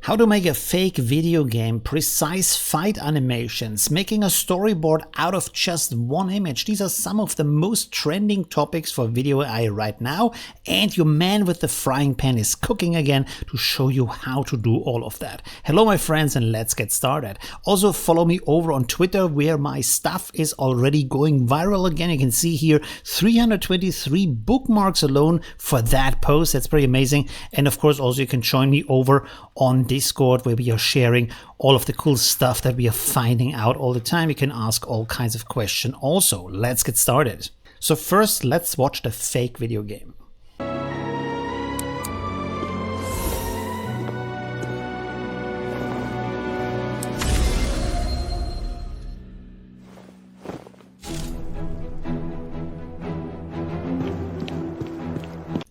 How to make a fake video game, precise fight animations, making a storyboard out of just one image. These are some of the most trending topics for video AI right now, and your man with the frying pan is cooking again to show you how to do all of that. Hello my friends, and let's get started. Also follow me over on Twitter where my stuff is already going viral again. You can see here 323 bookmarks alone for that post. That's pretty amazing. And of course also you can join me over on Discord where we are sharing all of the cool stuff that we are finding out all the time. You can ask all kinds of questions also. Let's get started. So first, let's watch the fake video game.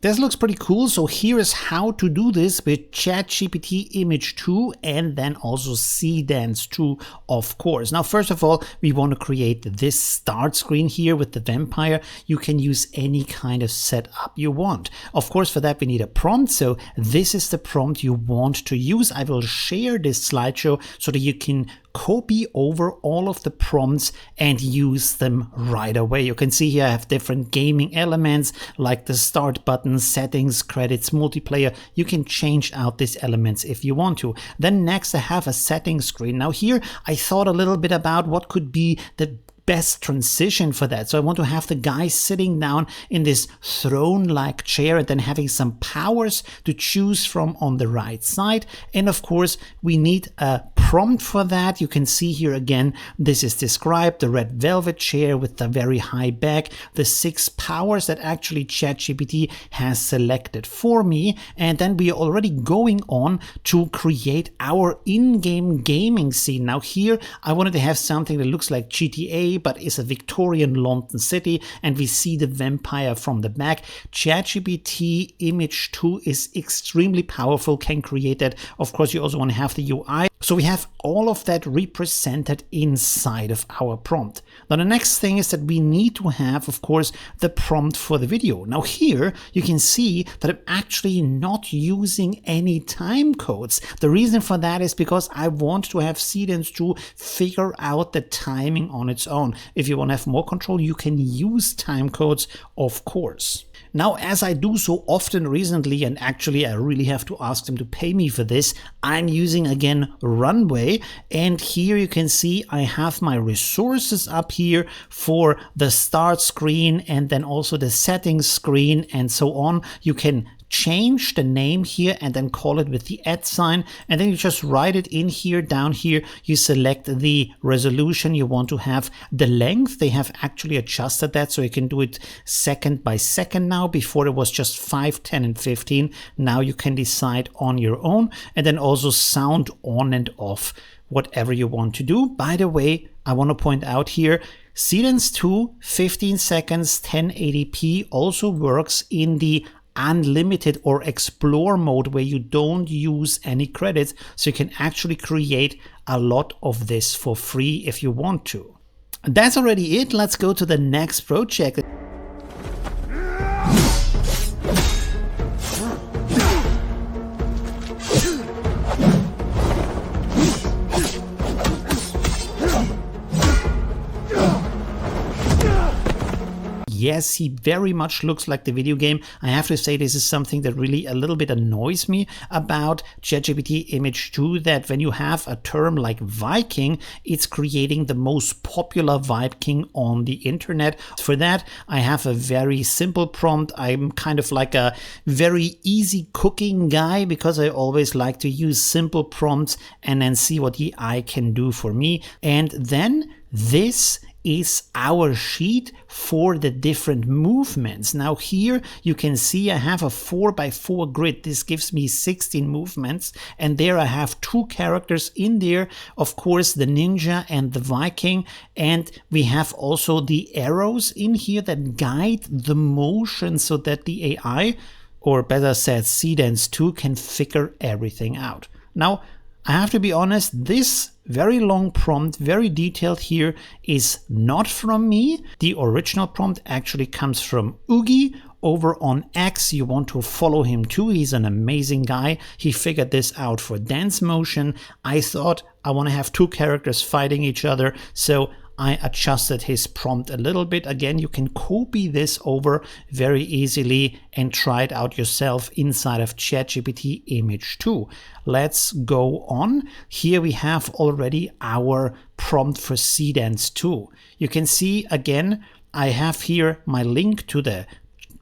This looks pretty cool, so here is how to do this with ChatGPT Image 2 and then also Seedance 2, of course. Now, first of all, we want to create this start screen here with the vampire. You can use any kind of setup you want. Of course, for that we need a prompt, so this is the prompt you want to use. I will share this slideshow so that you can copy over all of the prompts and use them right away. You can see here I have different gaming elements like the start button, settings, credits, multiplayer. You can change out these elements if you want to. Then next I have a settings screen. Now here I thought a little bit about what could be the best transition for that. So I want to have the guy sitting down in this throne-like chair and then having some powers to choose from on the right side. And of course, we need a prompt for that. You can see here again, this is described, the red velvet chair with the very high back, the 6 powers that actually ChatGPT has selected for me. And then we are already going on to create our in-game gaming scene. Now here, I wanted to have something that looks like GTA, but is a Victorian London city, and we see the vampire from the back. ChatGPT Image 2 is extremely powerful, can create that. Of course, you also want to have the UI. So we have all of that represented inside of our prompt. Now the next thing is that we need to have, of course, the prompt for the video. Now here you can see that I'm actually not using any time codes. The reason for that is because I want to have Seedance 2 figure out the timing on its own. If you want to have more control, you can use time codes, of course. Now, as I do so often recently, and actually I really have to ask them to pay me for this, I'm using again Runway, and here you can see I have my resources up here for the start screen and then also the settings screen and so on. You can change the name here and then call it with the @ sign, and then you just write it in here. Down here you select the resolution you want to have, the length. They have actually adjusted that so you can do it second by second now. Before it was just 5, 10 and 15. Now you can decide on your own, and then also sound on and off, whatever you want to do. By the way, I want to point out here, Seedance 2 15 seconds 1080p also works in the unlimited or explore mode where you don't use any credits, so you can actually create a lot of this for free if you want to. That's already it. Let's go to the next project. Yes, he very much looks like the video game. I have to say this is something that really a little bit annoys me about ChatGPT Image 2, that when you have a term like Viking, it's creating the most popular Viking on the internet. For that, I have a very simple prompt. I'm kind of like a very easy cooking guy because I always like to use simple prompts and then see what the AI can do for me. And then this is our sheet for the different movements. Now here you can see I have a 4x4 grid. This gives me 16 movements, and there I have 2 characters in there, of course the ninja and the Viking, and we have also the arrows in here that guide the motion so that the AI, or better said Seedance 2, can figure everything out. Now I have to be honest, this very long prompt, very detailed here, is not from me. The original prompt actually comes from Oogie over on X, you want to follow him too. He's an amazing guy. He figured this out for dance motion. I thought I want to have two characters fighting each other, so I adjusted his prompt a little bit. Again, you can copy this over very easily and try it out yourself inside of ChatGPT Image 2. Let's go on. Here we have already our prompt for Seedance 2. You can see again, I have here my link to the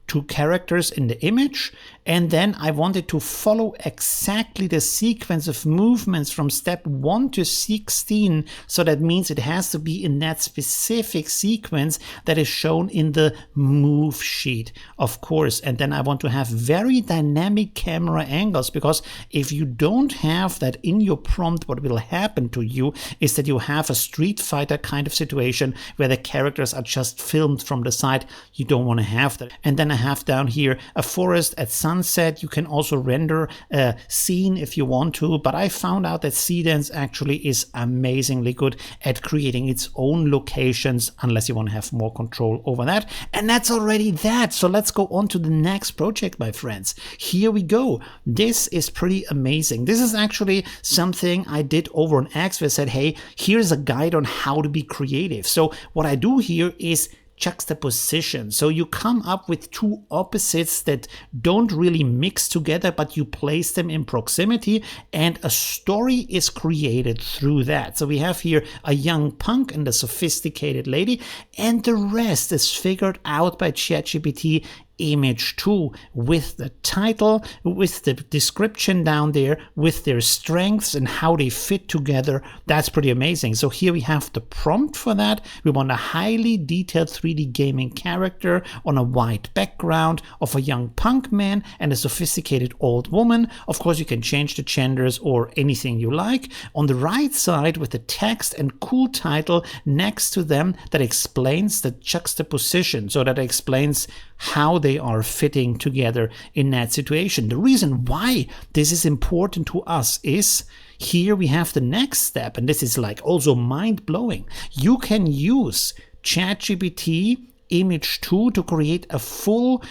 two characters in the image, and then I wanted to follow exactly the sequence of movements from step 1 to 16. So that means it has to be in that specific sequence that is shown in the move sheet, of course. And then I want to have very dynamic camera angles, because if you don't have that in your prompt, what will happen to you is that you have a Street Fighter kind of situation where the characters are just filmed from the side. You don't want to have that. And then I have down here a forest at sunset. You can also render a scene if you want to, but I found out that Seedance actually is amazingly good at creating its own locations, unless you want to have more control over that. And that's already that. So let's go on to the next project, my friends. Here we go. This is pretty amazing. This is actually something I did over on X, where I said, hey, here's a guide on how to be creative. So what I do here is juxtaposition. So you come up with two opposites that don't really mix together, but you place them in proximity, and a story is created through that. So we have here a young punk and a sophisticated lady, and the rest is figured out by ChatGPT Image 2 with the title, with the description down there, with their strengths and how they fit together. That's pretty amazing. So here we have the prompt for that. We want a highly detailed 3D gaming character on a white background of a young punk man and a sophisticated old woman. Of course, you can change the genders or anything you like. On the right side with the text and cool title next to them that explains the juxtaposition, so that explains how they are fitting together in that situation. The reason why this is important to us is here we have the next step, and this is like also mind-blowing. You can use ChatGPT Image 2 to create a full,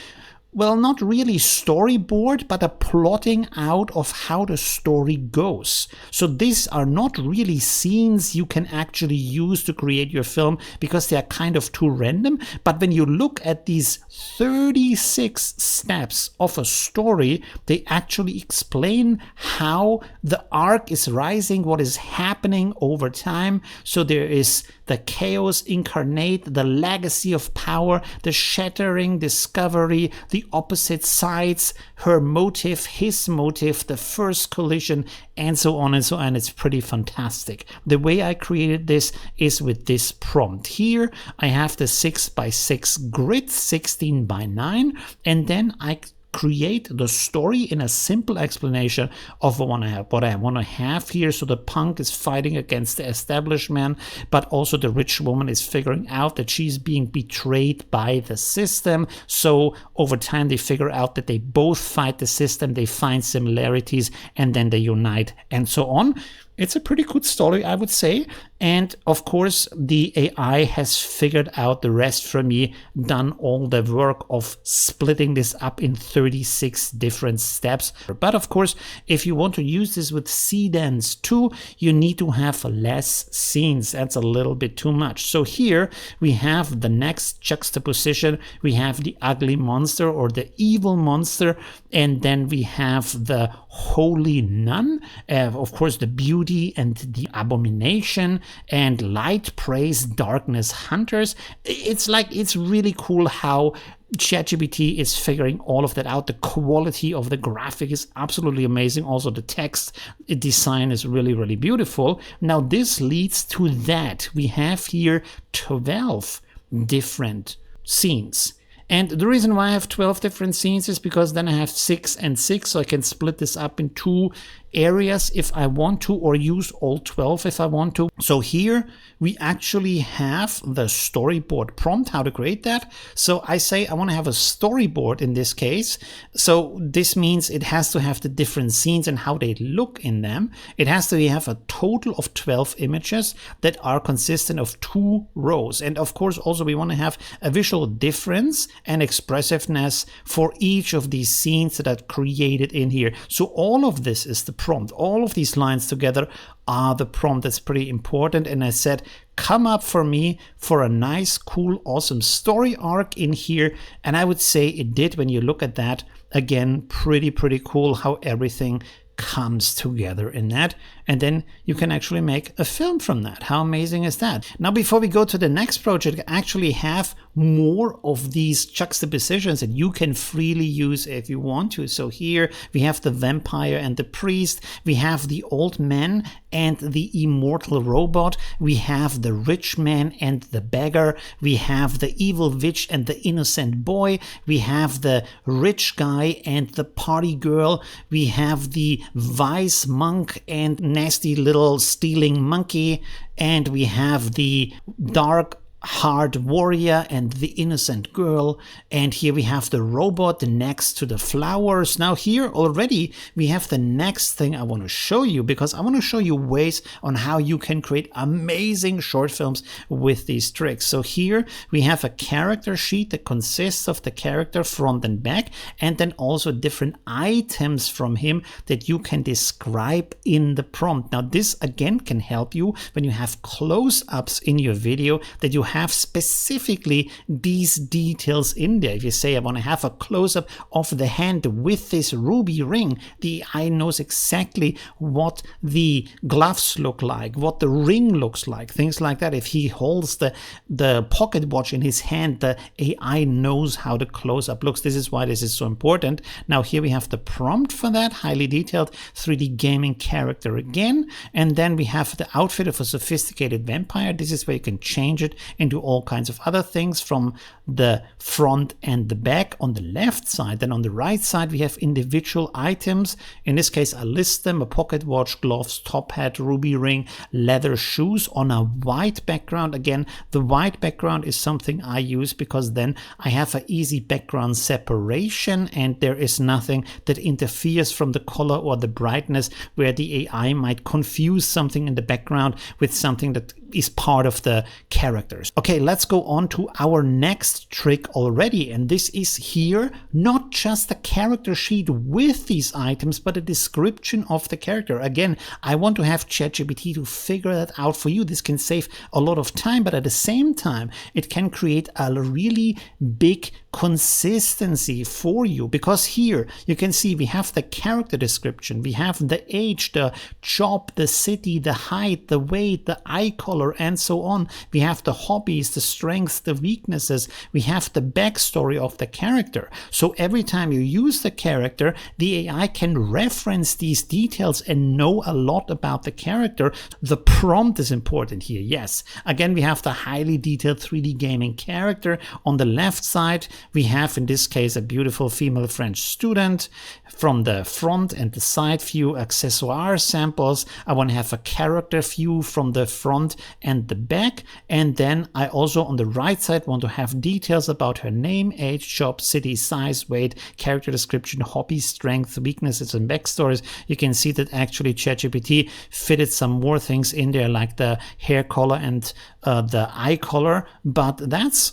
well, not really storyboard, but a plotting out of how the story goes. So these are not really scenes you can actually use to create your film, because they are kind of too random. But when you look at these 36 steps of a story, they actually explain how the arc is rising, what is happening over time. So there is the chaos incarnate, the legacy of power, the shattering discovery, the opposite sides, her motive, his motive, the first collision, and so on and so on. It's pretty fantastic. The way I created this is with this prompt. Here I have the 6x6 grid, 16x9, and then I create the story in a simple explanation of what I want to have here. So the punk is fighting against the establishment, but also the rich woman is figuring out that she's being betrayed by the system. So over time they figure out that they both fight the system, they find similarities, and then they unite, and so on. It's a pretty good story, I would say. And of course, the AI has figured out the rest for me, done all the work of splitting this up in 36 different steps. But of course, if you want to use this with Seedance 2, you need to have less scenes. That's a little bit too much. So here we have the next juxtaposition. We have the ugly monster or the evil monster. And then we have the holy nun, of course, the beauty and the abomination, and light praise darkness hunters. It's really cool how ChatGPT is figuring all of that out. The quality of the graphic is absolutely amazing. Also, the text design is really, really beautiful. Now, this leads to that. We have here 12 different scenes. And the reason why I have 12 different scenes is because then I have 6 and 6, so I can split this up in 2 areas if I want to, or use all 12 if I want to. So here we actually have the storyboard prompt, how to create that. So I say I want to have a storyboard in this case. So this means it has to have the different scenes and how they look in them. It has to have a total of 12 images that are consistent of 2 rows. And of course, also we want to have a visual difference and expressiveness for each of these scenes that are created in here. So all of this is the prompt. All of these lines together are the prompt. That's pretty important. And I said, come up for me for a nice, cool, awesome story arc in here. And I would say it did. When you look at that, again, pretty cool how everything comes together in that. And then you can actually make a film from that. How amazing is that? Now, before we go to the next project, I actually have more of these juxtapositions that you can freely use if you want to. So here we have the vampire and the priest. We have the old man and the immortal robot. We have the rich man and the beggar. We have the evil witch and the innocent boy. We have the rich guy and the party girl. We have the wise monk and nasty little stealing monkey. And we have the dark hard warrior and the innocent girl. And here we have the robot next to the flowers. Now here already we have the next thing I want to show you, because I want to show you ways on how you can create amazing short films with these tricks. So here we have a character sheet that consists of the character front and back, and then also different items from him that you can describe in the prompt. Now this again can help you when you have close-ups in your video, that you have specifically these details in there. If you say I want to have a close-up of the hand with this ruby ring, the AI knows exactly what the gloves look like, what the ring looks like, things like that. If he holds the pocket watch in his hand, the AI knows how the close-up looks. This is why this is so important. Now here we have the prompt for that, highly detailed 3D gaming character again, and then we have the outfit of a sophisticated vampire. This is where you can change it into all kinds of other things from the front and the back on the left side. Then on the right side we have individual items. In this case I list them: a pocket watch, gloves, top hat, ruby ring, leather shoes on a white background. Again, the white background is something I use because then I have an easy background separation and there is nothing that interferes from the color or the brightness where the AI might confuse something in the background with something that is part of the characters. Okay, let's go on to our next trick already, and this is here not just a character sheet with these items but a description of the character. Again, I want to have ChatGPT to figure that out for you. This can save a lot of time, but at the same time it can create a really big consistency for you, because here you can see we have the character description, we have the age, the job, the city, the height, the weight, the eye color, and so on. We have the hobbies, the strengths, the weaknesses. We have the backstory of the character. So every time you use the character, the AI can reference these details and know a lot about the character. The prompt is important here. Yes, again, we have the highly detailed 3D gaming character. On the left side we have in this case a beautiful female French student. From the front and the side view, accessoire samples. I want to have a character view from the front and the back, and then I also on the right side want to have details about her name, age, job, city, size, weight, character description, hobbies, strengths, weaknesses, and backstories. You can see that actually ChatGPT fitted some more things in there, like the hair color and the eye color, but that's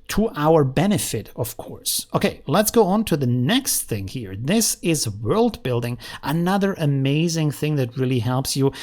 to our benefit, of course. Okay, let's go on to the next thing here. This is world building, another amazing thing that really helps you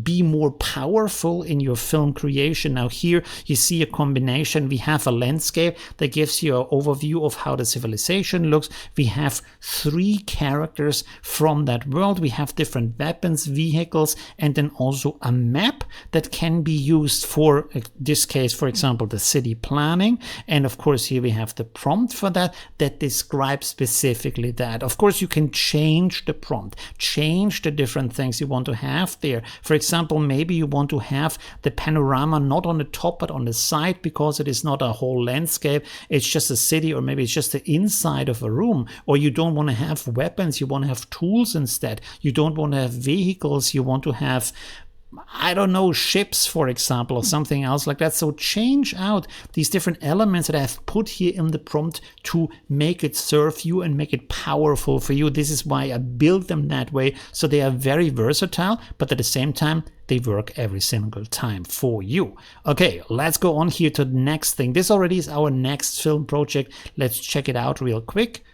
be more powerful in your film creation. Now here you see a combination. We have a landscape that gives you an overview of how the civilization looks. We have 3 characters from that world. We have different weapons, vehicles, and then also a map that can be used for, in this case, for example, the city planning. And And of course, here we have the prompt for that describes specifically that. Of course, you can change the prompt, change the different things you want to have there. For example, maybe you want to have the panorama not on the top but on the side, because it is not a whole landscape, it's just a city, or maybe it's just the inside of a room. Or you don't want to have weapons, you want to have tools instead. You don't want to have vehicles, you want to have, I don't know, ships, for example, or something else like that. So change out these different elements that I've put here in the prompt to make it serve you and make it powerful for you. This is why I build them that way, so they are very versatile, but at the same time, they work every single time for you. Okay, let's go on here to the next thing. This already is our next film project. Let's check it out real quick.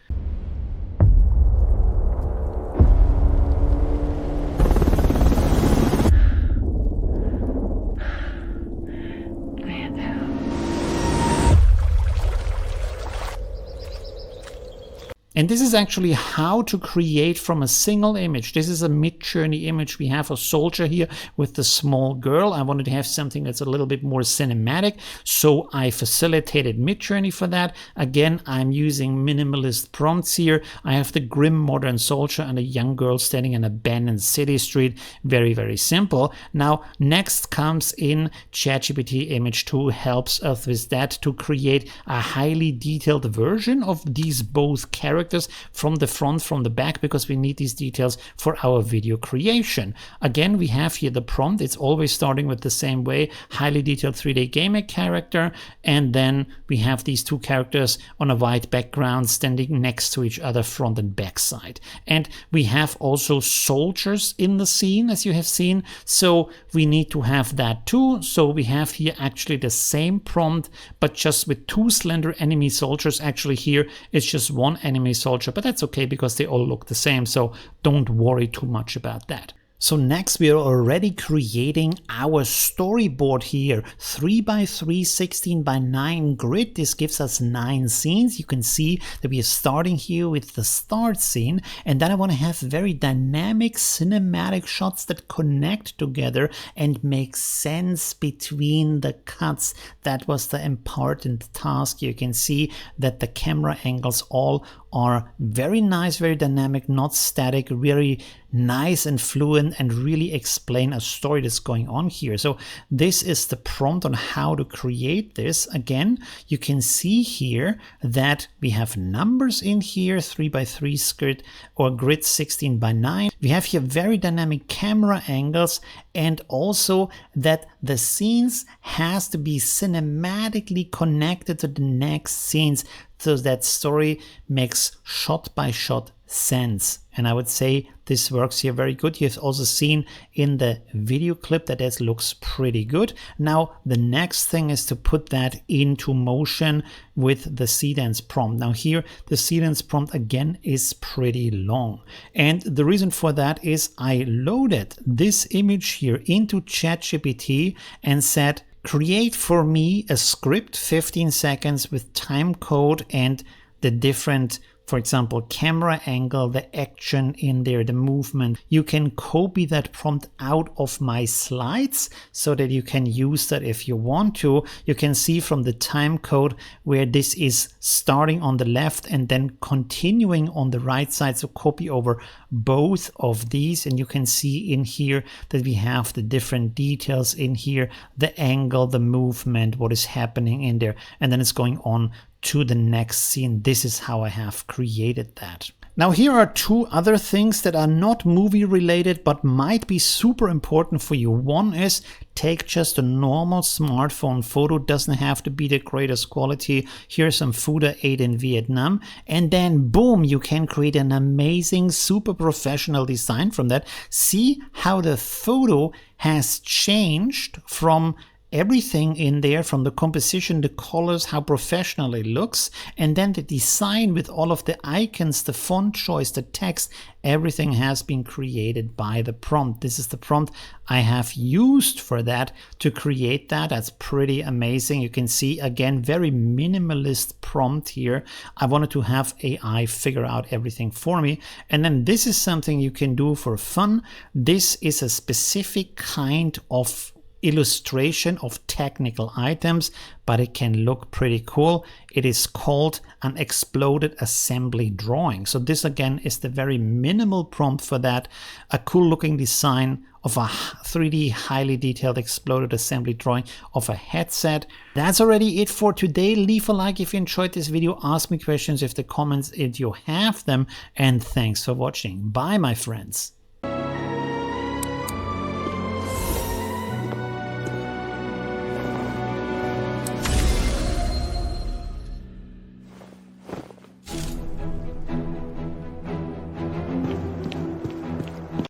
And this is actually how to create from a single image. This is a mid-journey image. We have a soldier here with the small girl. I wanted to have something that's a little bit more cinematic, so I facilitated mid-journey for that. Again, I'm using minimalist prompts here. I have the grim modern soldier and a young girl standing in an abandoned city street. Very, very simple. Now, next comes in ChatGPT Image 2, helps us with that to create a highly detailed version of these both characters from the front, from the back, because we need these details for our video creation. Again, we have here the prompt. It's always starting with the same way, highly detailed 3D gamer character, and then we have these two characters on a white background standing next to each other, front and back side. And we have also soldiers in the scene, as you have seen, so we need to have that too. So we have here actually the same prompt, but just with two slender enemy soldiers. Actually here it's just one enemy soldier, but that's okay because they all look the same, so don't worry too much about that. So next we are already creating our storyboard here, 3x3 16x9 grid. This gives us 9 scenes. You can see that we are starting here with the start scene, and then I want to have very dynamic cinematic shots that connect together and make sense between the cuts. That was the important task. You can see that the camera angles all are very nice, very dynamic, not static, very nice and fluent, and really explain a story that's going on here. So this is the prompt on how to create this. Again, you can see here that we have numbers in here, 3x3 grid or grid 16x9. We have here very dynamic camera angles, and also that the scenes has to be cinematically connected to the next scenes, so that story makes shot by shot sense. And I would say this works here very good. You've also seen in the video clip that this looks pretty good. Now the next thing is to put that into motion with the Seedance prompt. Now here the Seedance prompt again is pretty long, and the reason for that is I loaded this image here into ChatGPT and said, create for me a script 15 seconds with time code and the different, for example, camera angle, the action in there, the movement. You can copy that prompt out of my slides so that you can use that if you want to. You can see from the time code where this is starting on the left and then continuing on the right side. So copy over both of these, and you can see in here that we have the different details in here, the angle, the movement, what is happening in there, and then it's going on to the next scene. This is how I have created that. Now here are two other things that are not movie related but might be super important for you. One is take just a normal smartphone photo, doesn't have to be the greatest quality. Here's some food I ate in Vietnam, and then boom, you can create an amazing, super professional design from that. See how the photo has changed from everything in there, from the composition, the colors, how professional it looks, and then the design with all of the icons, the font choice, the text, everything has been created by the prompt. This is the prompt I have used for that to create that. That's pretty amazing. You can see again, very minimalist prompt here. I wanted to have AI figure out everything for me. And then this is something you can do for fun. This is a specific kind of illustration of technical items, but it can look pretty cool. It is called an exploded assembly drawing. So this again is the very minimal prompt for that. A cool looking design of a 3D highly detailed exploded assembly drawing of a headset. That's already it for today. Leave a like if you enjoyed this video. Ask me questions if the comments if you have them. And thanks for watching. Bye, my friends.